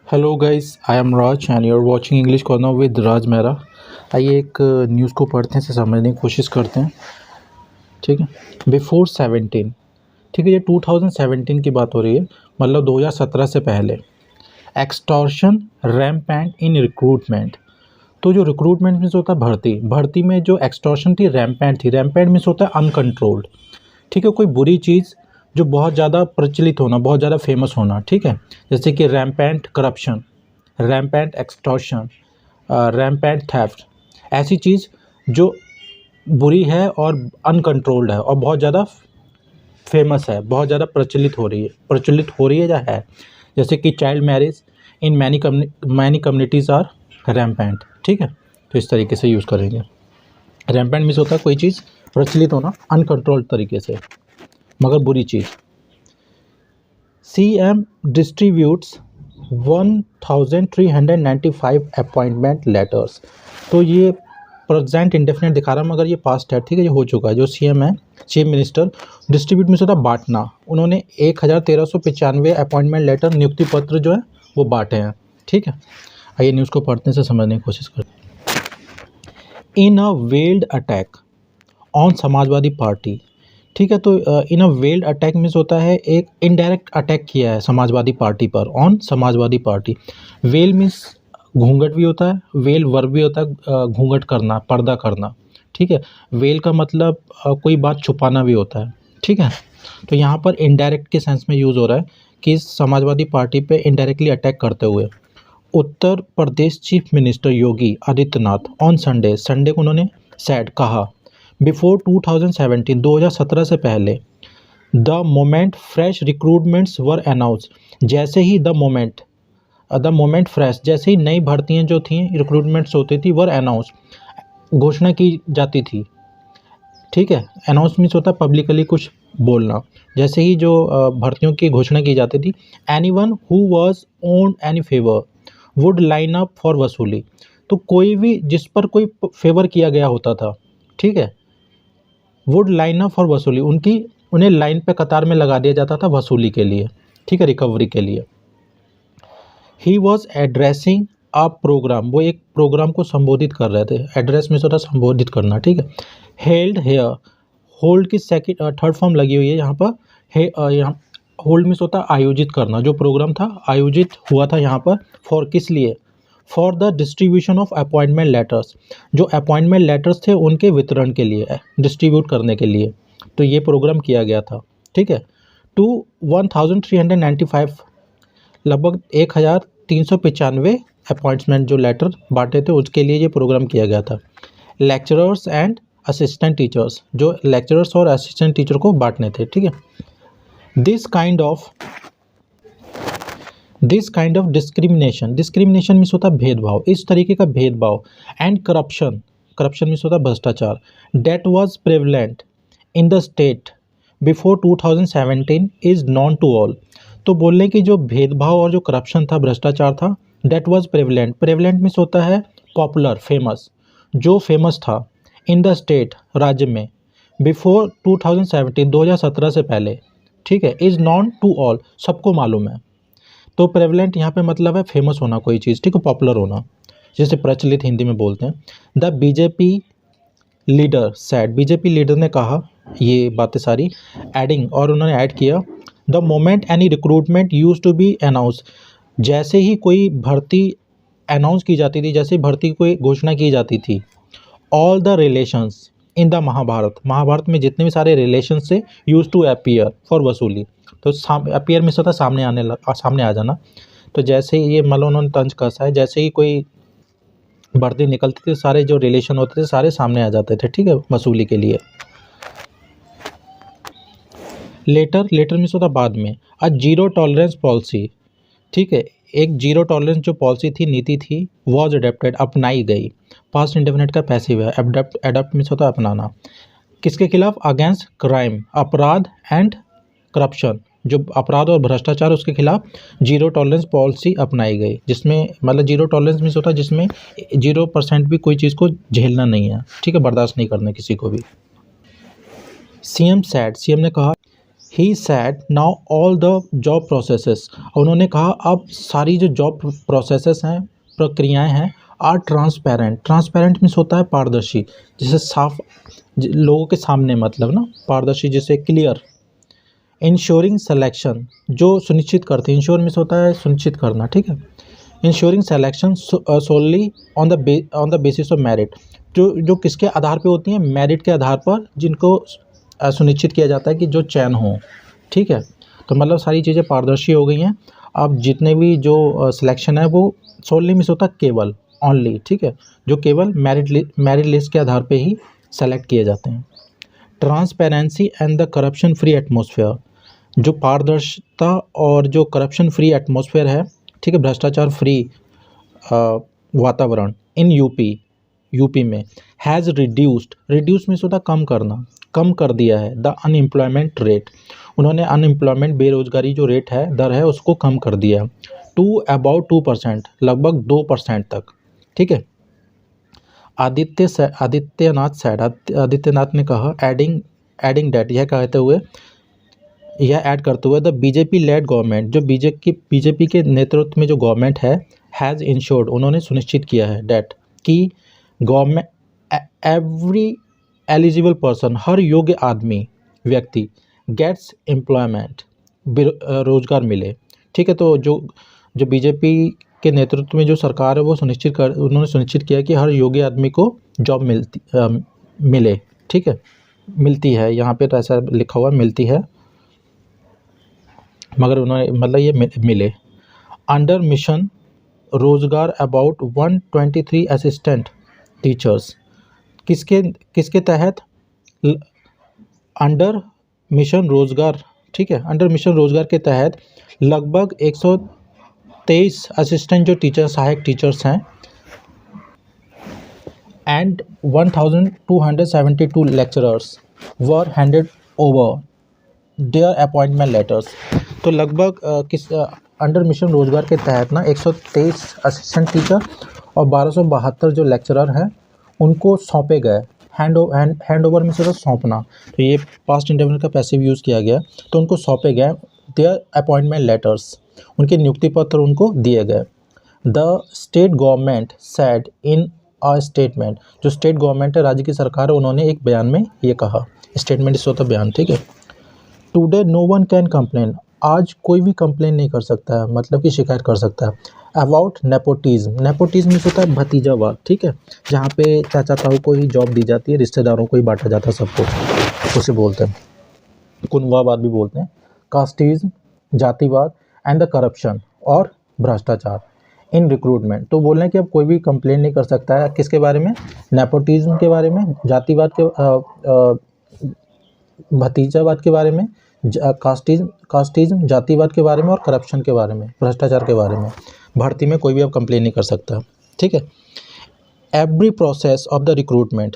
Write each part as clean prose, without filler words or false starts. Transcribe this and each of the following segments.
Hello guys, I am Raj and you are watching English corner with Raj Mehra. आइए एक news को पढ़ते हैं, इसे समझने की कोशिश करते हैं। ठीक है, बिफोर 17। ठीक है, ये 2017 की बात हो रही है, मतलब 2017 से पहले। एक्सटॉर्शन रैम्पेंट इन रिक्रूटमेंट। तो जो रिक्रूटमेंट मीन्स होता है भर्ती में जो एक्सटॉर्शन थी रैम्पेंट थी। रैम्पेंट मीन्स होता है अनकंट्रोल्ड। ठीक है, कोई बुरी चीज़ जो बहुत ज़्यादा प्रचलित होना, बहुत ज़्यादा फेमस होना। ठीक है, जैसे कि rampant corruption, rampant extortion, rampant theft. ऐसी चीज़ जो बुरी है और अनकंट्रोल्ड है और बहुत ज़्यादा फेमस है, बहुत ज़्यादा प्रचलित हो रही है या है। जैसे कि child marriage in many communities are rampant. ठीक है, तो इस तरीके से यूज़ करेंगे। रैम्पेंट मीन्स होता है कोई चीज़ प्रचलित होना अनकंट्रोल्ड तरीके से, मगर बुरी चीज़। CM distributes 1395 appointment letters. तो ये प्रेजेंट इंडेफिनिट दिखा रहा है, मगर ये पास्ट है। ठीक है, ये हो चुका है। जो CM है, चीफ मिनिस्टर, डिस्ट्रीब्यूट में होता है बांटना। उन्होंने 1395 अपॉइंटमेंट लेटर, नियुक्ति पत्र जो है वो बांटे हैं। ठीक है, आइए न्यूज़ को पढ़ने से समझने की कोशिश करते हैं। In a veiled attack on Samajwadi Party. ठीक है, तो in a veiled attack means होता है एक इनडायरेक्ट अटैक किया है समाजवादी पार्टी पर, on Samajwadi Party. Veil means घूंघट भी होता है, वेल वर्ब भी होता है, घूंघट करना, पर्दा करना। ठीक है, वेल का मतलब कोई बात छुपाना भी होता है। ठीक है, तो यहाँ पर इनडायरेक्ट के सेंस में यूज़ हो रहा है कि समाजवादी पार्टी पे इनडायरेक्टली अटैक करते हुए। Uttar Pradesh chief minister Yogi Adityanath on Sunday को उन्होंने सैड कहा, बिफोर 2017 2017 से पहले, the moment fresh recruitments were announce. जैसे ही द मोमेंट फ्रेश, जैसे ही नई भर्तियां जो थी, रिक्रूटमेंट्स होती थी, वर अनाउंस, घोषणा की जाती थी। ठीक है, अनाउंस मीन्स होता है पब्लिकली कुछ बोलना। जैसे ही जो भर्तियों की घोषणा की जाती थी, anyone who was own any favour would line up for वसूली। तो कोई भी जिस पर कोई फेवर किया गया होता था, ठीक है, वुड लाइन अप फॉर वसूली, उन्हें लाइन पे कतार में लगा दिया जाता था वसूली के लिए। ठीक है, रिकवरी के लिए। He was addressing a program, वो एक प्रोग्राम को संबोधित कर रहे थे। एड्रेस में होता संबोधित करना। ठीक है, हेल्ड हेयर, होल्ड की थर्ड फॉर्म लगी हुई है यहाँ पर। यहाँ होल्ड मीन्स होता आयोजित करना। जो प्रोग्राम था आयोजित हुआ था यहाँ पर, फॉर किस लिए, for the distribution of appointment letters. जो अपॉइंटमेंट लेटर्स थे उनके वितरण के लिए, डिस्ट्रीब्यूट करने के लिए, तो ये प्रोग्राम किया गया था। ठीक है, टू 1395, लगभग 1395 अपॉइंटमेंट जो लेटर बांटे थे उसके लिए ये प्रोग्राम किया गया था। लेक्चरर्स एंड असिस्टेंट टीचर्स, जो लेक्चरर्स और असिस्टेंट टीचर को बांटने थे। ठीक है, this kind of discrimination means होता है भेदभाव, इस तरीके का भेदभाव। एंड करप्शन मीन्स होता है भ्रष्टाचार। That was prevalent in the state before 2017 is known to all. तो बोलने की जो भेदभाव और जो करप्शन था, भ्रष्टाचार था, डेट वाज प्रेवलेंट मीन्स होता है पॉपुलर, फेमस, जो फेमस था, इन द स्टेट, राज्य में, बिफोर 2017 2017 से पहले। ठीक है, इज नॉन टू ऑल, सबको मालूम है। तो प्रेवलेंट यहाँ पे मतलब है फेमस होना कोई चीज़। ठीक है, पॉपुलर होना, जिसे प्रचलित हिंदी में बोलते हैं। The BJP leader sad, BJP leader ने कहा ये बातें सारी, एडिंग, और उन्होंने ऐड किया, the moment any recruitment used to be announce. जैसे ही कोई भर्ती अनाउंस की जाती थी, जैसे ही भर्ती कोई घोषणा की जाती थी, all the relations in the Mahabharat में जितने भी सारे रिलेशन से, यूज टू अपीयर फॉर वसूली। तो अपीयर में होता सामने आ जाना। तो जैसे ही ये मतलब उन्होंने तंज कसा है, जैसे ही कोई भर्ती निकलती थी, सारे जो रिलेशन होते थे सारे सामने आ जाते थे। ठीक है, वसूली के लिए। लेटर मीन्स होता बाद में। A zero tolerance policy. ठीक है, एक जीरो टॉलरेंस जो पॉलिसी थी, नीति थी, वॉज अडेप्टेड, अपनाई गई। पास्ट इंडेफिनिट का पैसिव है। एडप्ट मीन्स होता है अपनाना। किसके खिलाफ, अगेंस्ट क्राइम, अपराध, एंड करप्शन, जो अपराध और भ्रष्टाचार, उसके खिलाफ जीरो टॉलरेंस पॉलिसी अपनाई गई। जिसमें मतलब जीरो टॉलरेंस मीन्स होता है जिसमें 0% भी कोई चीज़ को झेलना नहीं है। ठीक है, बर्दाश्त नहीं करना किसी को भी। सीएम ने कहा, he said now all the job processes, उन्होंने कहा अब सारी जो जॉब प्रोसेसेस हैं, प्रक्रियाएं हैं, आर ट्रांसपेरेंट। ट्रांसपेरेंट मीन्स होता है पारदर्शी, जिसे साफ लोगों के सामने, मतलब ना पारदर्शी, जिसे क्लियर। इंश्योरिंग सिलेक्शन, जो सुनिश्चित करती है, इंश्योर मीन्स होता है सुनिश्चित करना, ठीक है। Ensuring selection solely on the basis of merit, जो किसके आधार पे होती हैं, मेरिट के आधार पर, जिनको सुनिश्चित किया जाता है कि जो चयन हो, ठीक है। तो मतलब सारी चीज़ें पारदर्शी हो गई हैं। अब जितने भी जो सिलेक्शन है वो सोलली मीन्स होता है केवल, ओनली, ठीक है, जो केवल मेरिट लिस्ट के आधार पे ही सेलेक्ट किए जाते हैं। Transparency and the corruption free atmosphere, जो पारदर्शिता और जो करप्शन फ्री एटमॉस्फेयर है, ठीक है, भ्रष्टाचार फ्री वातावरण इन यूपी में, हैज़ रिड्यूस मीन्स होता है कम करना, कम कर दिया है द अनएम्प्लॉयमेंट रेट, उन्होंने अनएम्प्लॉयमेंट बेरोजगारी जो रेट है, दर है, उसको कम कर दिया टू अबाउट 2%, लगभग 2% तक, ठीक है। आदित्यनाथ ने कहा एडिंग डेट, यह ऐड करते हुए द बीजेपी लेड गवर्नमेंट, जो बीजेपी के नेतृत्व में जो गवर्नमेंट है, हैज़ इंश्योर्ड, उन्होंने सुनिश्चित किया है डेट कि गवर्नमेंट एवरी एलिजिबल पर्सन, हर योग्य आदमी व्यक्ति, गेट्स एम्प्लॉयमेंट, रोजगार मिले, ठीक है। तो जो बीजेपी के नेतृत्व में जो सरकार है वो उन्होंने सुनिश्चित किया कि हर योग्य आदमी को जॉब मिले, ठीक है, मिलती है, यहाँ पे तो ऐसा लिखा हुआ मिलती है, मगर उन्होंने मतलब ये मिले। अंडर मिशन रोजगार अबाउट 123 असिस्टेंट टीचर्स, किसके तहत, अंडर मिशन रोजगार, ठीक है, अंडर मिशन रोजगार के तहत लगभग 123 असिस्टेंट जो टीचर, सहायक टीचर्स हैं, and 1272 lecturers were handed over there appointment letters. तो लगभग अंडर मिशन रोजगार के तहत ना 123 असिस्टेंट टीचर और 1272 जो लेक्चरर हैं उनको सौंपे गए, हैंड ओवर में से सौंपना, तो ये पास्ट इंडेफिनिट का पैसिव यूज़ किया गया, तो उनको सौंपे गए देयर अपॉइंटमेंट लेटर्स, उनके नियुक्ति पत्र उनको दिए गए। The state government said in a statement, जो स्टेट गवर्नमेंट है, राज्य की सरकार है, उन्होंने एक बयान में ये कहा, स्टेटमेंट इस होता बयान, ठीक है। Today no one can complain, आज कोई भी कंप्लेन नहीं कर सकता है, मतलब कि शिकायत कर सकता है, अबाउट नेपोटिज्म होता है भतीजावाद, ठीक है, जहाँ पे चाचा ताऊ को ही जॉब दी जाती है, रिश्तेदारों को ही बांटा जाता है सबको, उसे बोलते हैं, कुनवावाद भी बोलते हैं, कास्टिज्म, जातिवाद, एंड द करप्शन, और भ्रष्टाचार इन रिक्रूटमेंट। तो बोल रहे हैं कि अब कोई भी कंप्लेन नहीं कर सकता है, किसके बारे में, नेपोटिज्म के बारे में, जातिवाद के भतीजावाद के बारे में, कास्टिज्म जातिवाद के बारे में, और करप्शन के बारे में, भ्रष्टाचार के बारे में, भर्ती में कोई भी अब कंप्लेन नहीं कर सकता, ठीक है। Every process of the recruitment,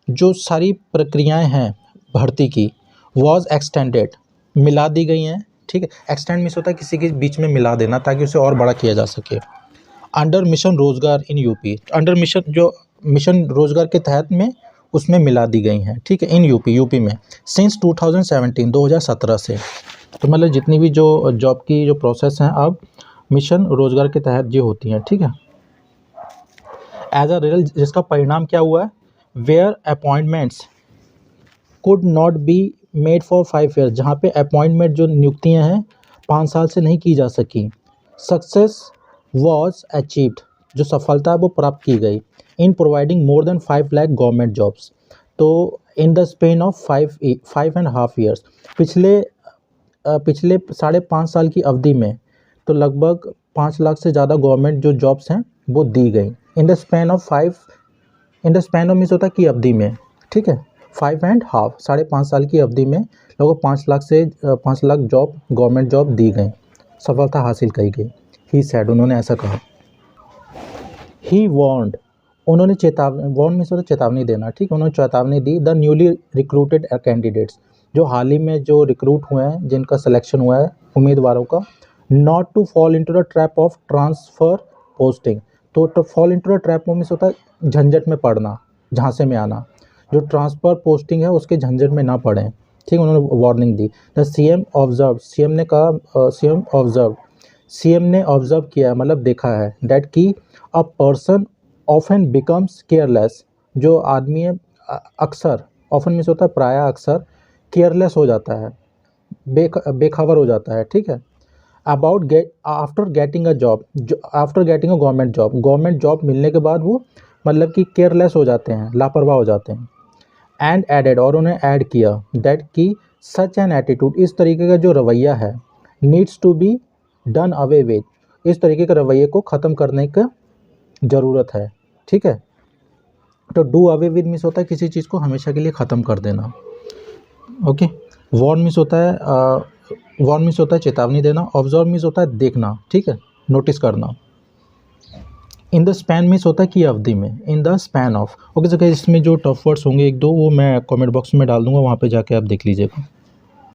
जो सारी प्रक्रियाएं हैं भर्ती की, वॉज एक्सटेंडेड, मिला दी गई हैं, ठीक है। एक्सटेंड मीन्स होता है किसी के बीच में मिला देना ताकि उसे और बड़ा किया जा सके। अंडर मिशन रोजगार इन यूपी, अंडर मिशन, जो मिशन रोजगार के तहत में उसमें मिला दी गई हैं, ठीक है, इन यूपी में, सिंस 2017 से। तो मतलब जितनी भी जो जॉब की जो प्रोसेस हैं अब मिशन रोजगार के तहत ये होती हैं, ठीक है। एज अ रिजल्ट, जिसका परिणाम क्या हुआ है, where appointments could not be made for 5 years, जहाँ पे अपॉइंटमेंट जो नियुक्तियाँ हैं 5 साल से नहीं की जा सकी, सक्सेस वॉज अचीव्ड, जो सफलता है वो प्राप्त की गई, in providing more than 5 lakh government jobs. तो in the span of 5.5 years, पिछले 5.5 साल की अवधि में, तो लगभग 5 लाख से ज़्यादा गवर्नमेंट जो जॉब्स हैं वो दी गई, इन द स्पेन ऑफ मीन्स होता है की अवधि में, ठीक है, 5.5 5.5 साल की अवधि में लगभग 5 लाख जॉब, गवर्नमेंट जॉब दी गई, सफलता हासिल की गई। ही सैड, उन्होंने ऐसा कहा। ही वार्नड, उन्होंने वार्न मीन्स होता है चेतावनी देना, ठीक है, उन्होंने चेतावनी दी द न्यूली रिक्रूटेड कैंडिडेट्स, जो हाल ही में जो रिक्रूट हुए हैं, जिनका सिलेक्शन हुआ है उम्मीदवारों का, not to fall into the trap of transfer posting. तो fall into the trap means होता है झंझट में पड़ना, झांसे में आना, जो ट्रांसफ़र पोस्टिंग है उसके झंझट में ना पड़ें, ठीक है, उन्होंने warning the. The CM observe, CM ने कहा, सीएम ऑब्जर्व, सीएम ने ऑब्जर्व किया मतलब देखा है, दैट कि a person often becomes careless, जो आदमी है अक्सर, ऑफन मीन्स होता है प्रायः, अक्सर केयरलेस हो जाता है, बेखबर हो जाता है, ठीक है। About get after getting a job, after getting a government job मिलने के बाद वो मतलब कि केयरलेस हो जाते हैं, लापरवाह हो जाते हैं। एंड एडेड, और उन्हें ऐड किया, दैट कि सच एन एटीट्यूड, इस तरीके का जो रवैया है, needs to be done away with, इस तरीके के रवैये को ख़त्म करने का ज़रूरत है, ठीक है। तो डू अवे विद मीन्स होता है किसी चीज़ को हमेशा के लिए ख़त्म कर देना, ओके। वार्न मीन्स होता है वार्न मीन्स होता है चेतावनी देना। ऑब्जर्व मीन्स होता है देखना, ठीक है, नोटिस करना। इन द स्पैन मीन्स होता है कि अवधि में, in the span of. Okay sir, इसमें जो टफ वर्ड्स होंगे एक दो वो मैं कमेंट बॉक्स में डाल दूंगा, वहाँ पे जाके आप देख लीजिएगा।